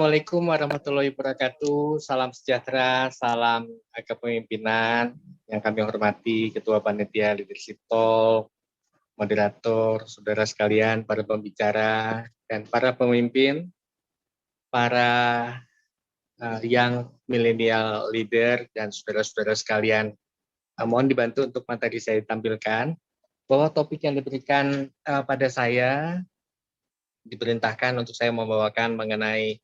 Assalamualaikum warahmatullahi wabarakatuh. Salam sejahtera, salam kepemimpinan yang kami hormati, Ketua Panitia Leadership Talk, moderator, saudara sekalian, para pembicara, dan para pemimpin, para yang milenial leader, dan saudara-saudara sekalian. Mohon dibantu untuk materi saya tampilkan, bahwa topik yang diberikan pada saya, diperintahkan untuk saya membawakan mengenai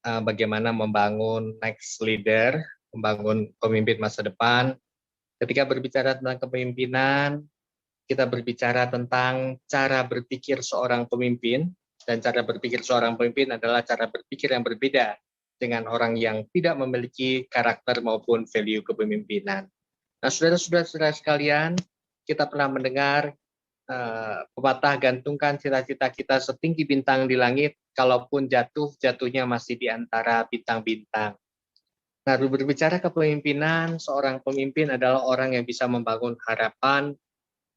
bagaimana membangun next leader, membangun pemimpin masa depan. Ketika berbicara tentang kepemimpinan, kita berbicara tentang cara berpikir seorang pemimpin, dan cara berpikir seorang pemimpin adalah cara berpikir yang berbeda dengan orang yang tidak memiliki karakter maupun value kepemimpinan. Nah, saudara-saudara sekalian, kita pernah mendengar pepatah gantungkan cita-cita kita setinggi bintang di langit, kalaupun jatuhnya masih di antara bintang-bintang. Nah, berbicara kepemimpinan, seorang pemimpin adalah orang yang bisa membangun harapan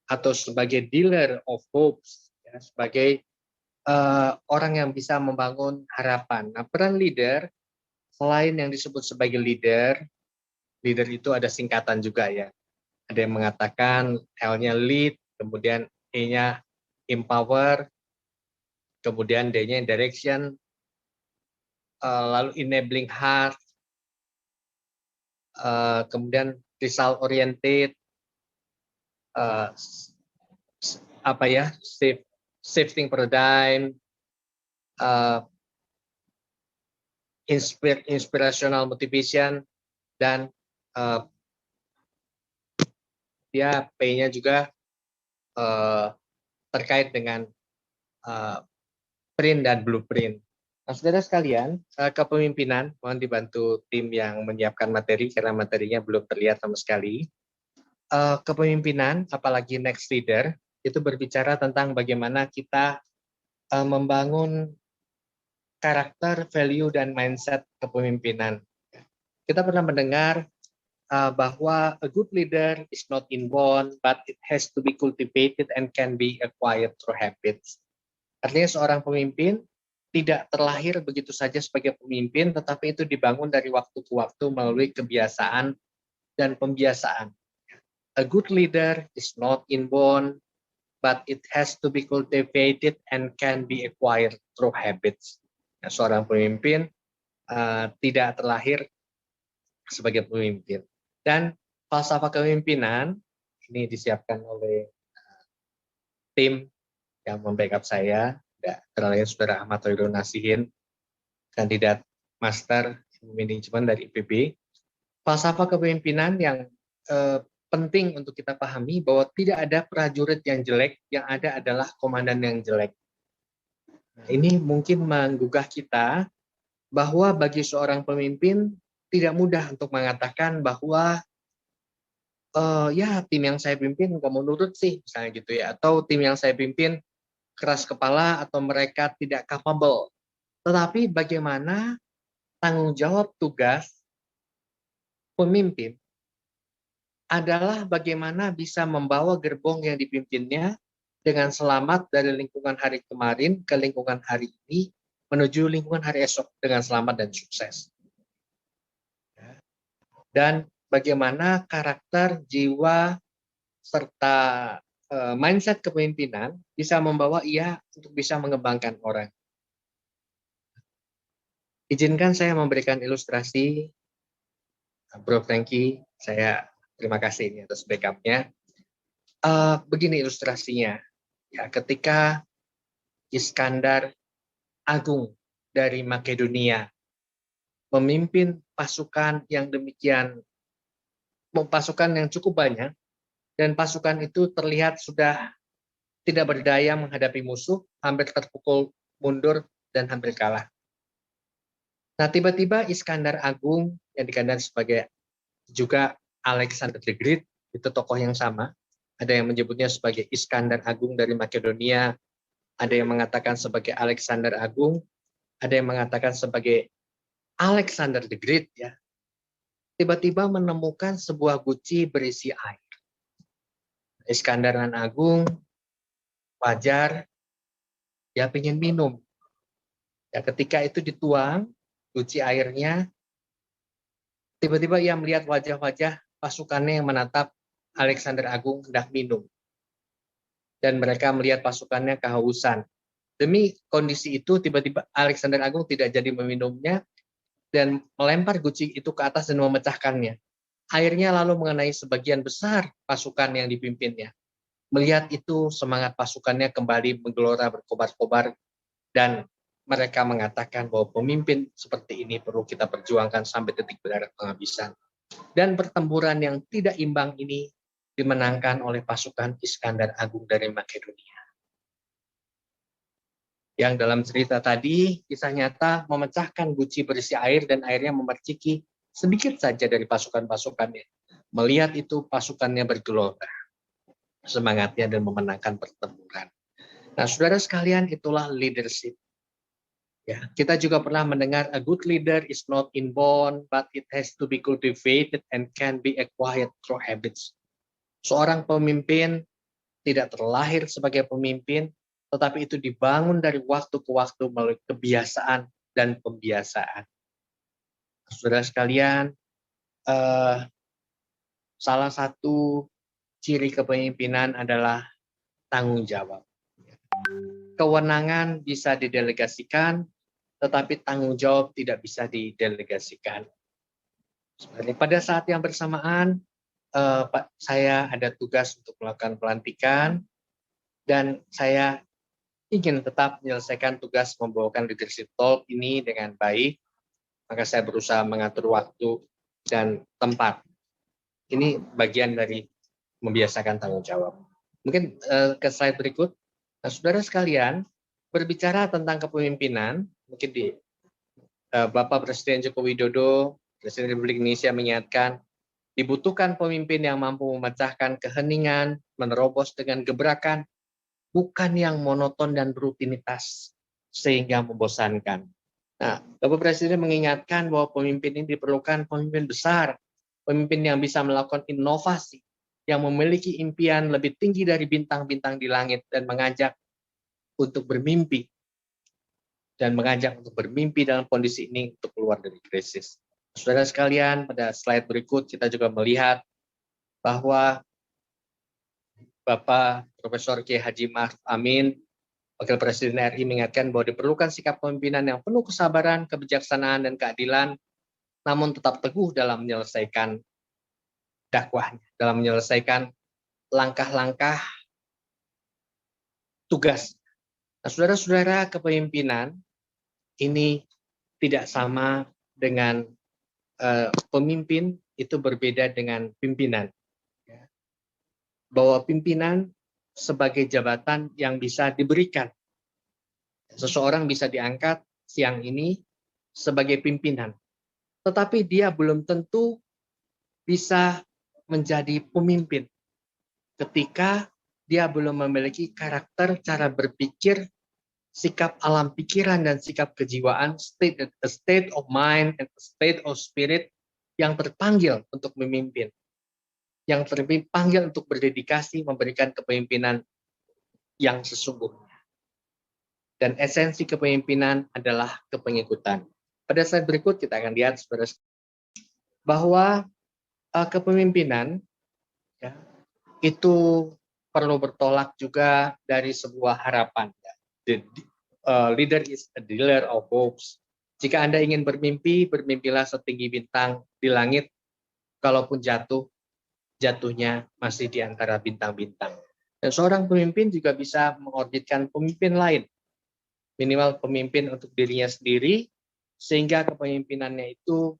atau sebagai dealer of hopes, ya, sebagai orang yang bisa membangun harapan. Nah, peran leader, selain yang disebut sebagai leader itu ada singkatan juga ya. Ada yang mengatakan L-nya lead, kemudian E-nya empower, kemudian D-nya direction, lalu enabling heart, kemudian result oriented, shifting paradigm, inspirational motivation, dan dia P-nya juga terkait dengan print dan blueprint. Nah, saudara sekalian, kepemimpinan, mohon dibantu tim yang menyiapkan materi karena materinya belum terlihat sama sekali. Kepemimpinan, apalagi next leader, itu berbicara tentang bagaimana kita membangun karakter, value, dan mindset kepemimpinan. Kita pernah mendengar bahwa a good leader is not inborn, but it has to be cultivated and can be acquired through habits. Artinya seorang pemimpin tidak terlahir begitu saja sebagai pemimpin, tetapi itu dibangun dari waktu ke waktu melalui kebiasaan dan pembiasaan. A good leader is not inborn, but it has to be cultivated and can be acquired through habits. Nah, seorang pemimpin tidak terlahir sebagai pemimpin. Dan falsafah kepemimpinan ini disiapkan oleh tim yang membackup saya, terlalu saudara Ahmad Hoirul Nasihin, kandidat master manajemen dari IPB. Falsafah kepemimpinan yang penting untuk kita pahami bahwa tidak ada prajurit yang jelek, yang ada adalah komandan yang jelek. Nah, ini mungkin menggugah kita bahwa bagi seorang pemimpin tidak mudah untuk mengatakan bahwa ya tim yang saya pimpin nggak mau nurut sih, misalnya gitu ya, atau tim yang saya pimpin keras kepala atau mereka tidak capable. Tetapi bagaimana tanggung jawab tugas pemimpin adalah bagaimana bisa membawa gerbong yang dipimpinnya dengan selamat dari lingkungan hari kemarin ke lingkungan hari ini menuju lingkungan hari esok dengan selamat dan sukses. Dan bagaimana karakter, jiwa, serta mindset kepemimpinan bisa membawa ia untuk bisa mengembangkan orang. Izinkan saya memberikan ilustrasi, Bro Franky, saya terima kasih ini atas backupnya. Begini ilustrasinya, ya, ketika Iskandar Agung dari Makedonia memimpin pasukan yang demikian, pasukan yang cukup banyak, dan pasukan itu terlihat sudah tidak berdaya menghadapi musuh, hampir terpukul mundur dan hampir kalah. Nah, tiba-tiba Iskandar Agung yang dikenal sebagai juga Alexander the Great, itu tokoh yang sama. Ada yang menyebutnya sebagai Iskandar Agung dari Makedonia, ada yang mengatakan sebagai Alexander Agung, ada yang mengatakan sebagai Alexander the Great, ya. Tiba-tiba menemukan sebuah guci berisi air. Iskandar Agung wajar, dia ingin minum. Ya, ketika itu dituang, guci airnya, tiba-tiba ia melihat wajah-wajah pasukannya yang menatap Alexander Agung hendak minum. Dan mereka melihat pasukannya kehausan. Demi kondisi itu, tiba-tiba Alexander Agung tidak jadi meminumnya dan melempar guci itu ke atas dan memecahkannya. Airnya lalu mengenai sebagian besar pasukan yang dipimpinnya. Melihat itu, semangat pasukannya kembali menggelora berkobar-kobar dan mereka mengatakan bahwa pemimpin seperti ini perlu kita perjuangkan sampai detik berdarah penghabisan. Dan pertempuran yang tidak imbang ini dimenangkan oleh pasukan Iskandar Agung dari Makedonia. Yang dalam cerita tadi, kisah nyata memecahkan guci berisi air dan airnya memerciki sedikit saja dari pasukan-pasukannya. Melihat itu, pasukannya bergelora semangatnya dan memenangkan pertempuran. Nah, saudara sekalian, itulah leadership. Ya, kita juga pernah mendengar a good leader is not inborn, but it has to be cultivated and can be acquired through habits. Seorang pemimpin tidak terlahir sebagai pemimpin, tetapi itu dibangun dari waktu ke waktu melalui kebiasaan dan pembiasaan. Saudara sekalian, salah satu ciri kepemimpinan adalah tanggung jawab. Kewenangan bisa didelegasikan, tetapi tanggung jawab tidak bisa didelegasikan. Pada saat yang bersamaan, saya ada tugas untuk melakukan pelantikan, dan saya ingin tetap menyelesaikan tugas membawakan leadership talk ini dengan baik, maka saya berusaha mengatur waktu dan tempat. Ini bagian dari membiasakan tanggung jawab. Mungkin ke slide berikut. Nah, saudara sekalian, berbicara tentang kepemimpinan, mungkin di Bapak Presiden Joko Widodo, Presiden Republik Indonesia mengingatkan, dibutuhkan pemimpin yang mampu memecahkan keheningan, menerobos dengan gebrakan, bukan yang monoton dan rutinitas sehingga membosankan. Nah, Bapak Presiden mengingatkan bahwa pemimpin ini diperlukan pemimpin besar, pemimpin yang bisa melakukan inovasi, yang memiliki impian lebih tinggi dari bintang-bintang di langit dan mengajak untuk bermimpi dalam kondisi ini untuk keluar dari krisis. Saudara sekalian, pada slide berikut kita juga melihat bahwa Bapak Profesor Kiai Haji Ma'ruf Amin, Wakil Presiden RI, mengingatkan bahwa diperlukan sikap kepemimpinan yang penuh kesabaran, kebijaksanaan, dan keadilan, namun tetap teguh dalam menyelesaikan dakwahnya, dalam menyelesaikan langkah-langkah tugas. Nah, saudara-saudara, kepemimpinan ini tidak sama dengan pemimpin, itu berbeda dengan pimpinan. Bahwa pimpinan sebagai jabatan yang bisa diberikan. Seseorang bisa diangkat siang ini sebagai pimpinan, tetapi dia belum tentu bisa menjadi pemimpin ketika dia belum memiliki karakter, cara berpikir, sikap alam pikiran dan sikap kejiwaan, a state of mind and a state of spirit yang terpanggil untuk memimpin, yang terpanggil untuk berdedikasi memberikan kepemimpinan yang sesungguhnya. Dan esensi kepemimpinan adalah kepengikutan. Pada slide berikut kita akan lihat bahwa kepemimpinan ya, itu perlu bertolak juga dari sebuah harapan. The leader is a dealer of hopes. Jika Anda ingin bermimpi, bermimpilah setinggi bintang di langit. Kalaupun jatuhnya masih di antara bintang-bintang. Dan seorang pemimpin juga bisa mengorbitkan pemimpin lain. Minimal pemimpin untuk dirinya sendiri, sehingga kepemimpinannya itu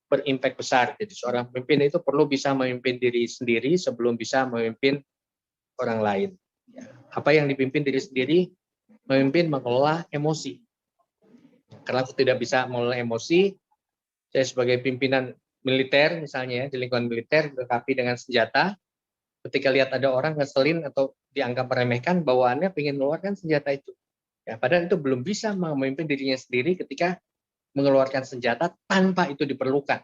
berimpak besar. Jadi seorang pemimpin itu perlu bisa memimpin diri sendiri sebelum bisa memimpin orang lain. Apa yang dipimpin diri sendiri? Memimpin mengelola emosi. Karena aku tidak bisa mengelola emosi, saya sebagai pimpinan militer misalnya ya, di lingkungan militer dilengkapi dengan senjata, ketika lihat ada orang ngeselin atau dianggap meremehkan, bawaannya ingin mengeluarkan senjata itu. Ya, padahal itu belum bisa memimpin dirinya sendiri ketika mengeluarkan senjata tanpa itu diperlukan.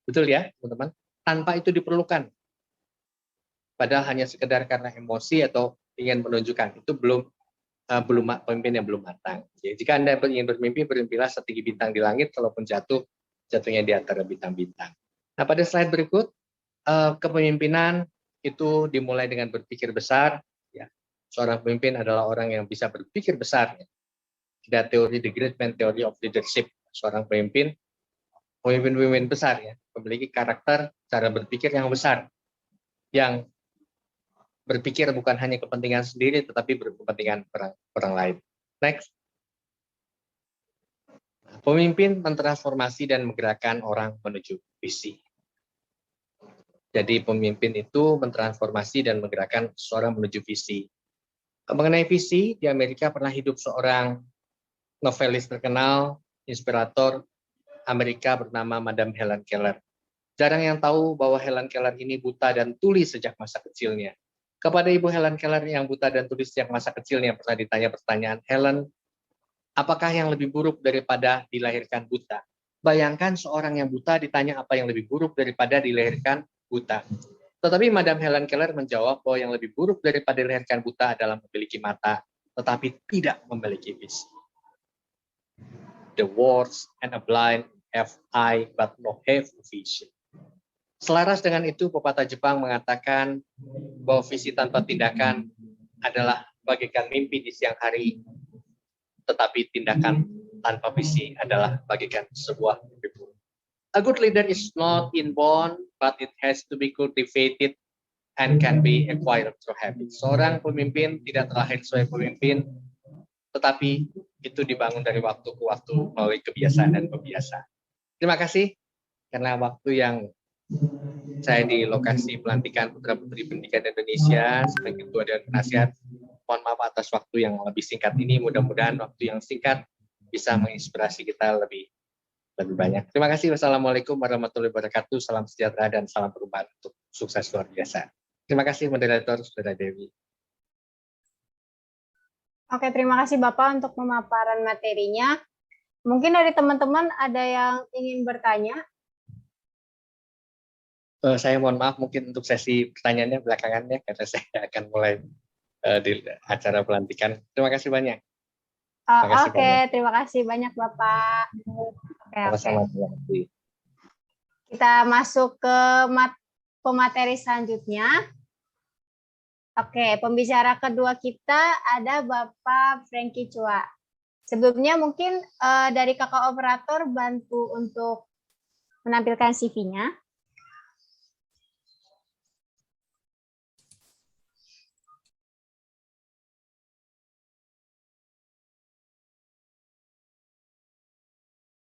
Betul ya, teman-teman? Tanpa itu diperlukan. Padahal hanya sekedar karena emosi atau ingin menunjukkan. Itu belum pemimpin yang belum matang. Jadi, jika Anda ingin bermimpi, bermimpilah setinggi bintang di langit, kalaupun jatuh, jatuhnya di antara bintang-bintang. Nah, pada slide berikut, kepemimpinan itu dimulai dengan berpikir besar. Ya. Seorang pemimpin adalah orang yang bisa berpikir besar. Ya. Ada teori The Great Man Theory of Leadership. Seorang pemimpin besar ya, memiliki karakter cara berpikir yang besar, yang berpikir bukan hanya kepentingan sendiri, tetapi berkepentingan orang lain. Next. Pemimpin mentransformasi dan menggerakkan orang menuju visi. Jadi pemimpin itu mentransformasi dan menggerakkan seorang menuju visi. Mengenai visi, di Amerika pernah hidup seorang novelis terkenal, inspirator Amerika bernama Madam Helen Keller. Jarang yang tahu bahwa Helen Keller ini buta dan tuli sejak masa kecilnya. Kepada Ibu Helen Keller yang buta dan tuli sejak masa kecilnya pernah ditanya pertanyaan, Helen, apakah yang lebih buruk daripada dilahirkan buta? Bayangkan seorang yang buta ditanya apa yang lebih buruk daripada dilahirkan buta. Tetapi Madam Helen Keller menjawab bahwa yang lebih buruk daripada dilahirkan buta adalah memiliki mata, tetapi tidak memiliki visi. The worst and a blind have eye but no have vision. Selaras dengan itu, pepatah Jepang mengatakan bahwa visi tanpa tindakan adalah bagaikan mimpi di siang hari, tetapi tindakan tanpa visi adalah bagaikan sebuah mimpi buruk. A good leader is not inborn, but it has to be cultivated and can be acquired through habit. Seorang pemimpin tidak terlahir sebagai pemimpin, tetapi itu dibangun dari waktu ke waktu melalui kebiasaan dan pembiasaan. Terima kasih karena waktu yang saya di lokasi pelantikan Putra Putri Pendidikan Indonesia sebagai Ketua Dewan Penasihat. Mohon maaf atas waktu yang lebih singkat ini. Mudah-mudahan waktu yang singkat bisa menginspirasi kita lebih banyak. Terima kasih. Wassalamualaikum warahmatullahi wabarakatuh. Salam sejahtera dan salam perubahan untuk sukses luar biasa. Terima kasih moderator Saudara Dewi. Oke, terima kasih Bapak untuk pemaparan materinya. Mungkin dari teman-teman ada yang ingin bertanya? Saya mohon maaf mungkin untuk sesi pertanyaannya belakangan ya, karena saya akan mulai di acara pelantikan. Terima kasih banyak. Terima kasih banyak Bapak. Oke. Kita masuk ke pemateri selanjutnya. Oke, pembicara kedua kita ada Bapak Frankie Chua. Sebelumnya mungkin dari kakak operator bantu untuk menampilkan CV-nya.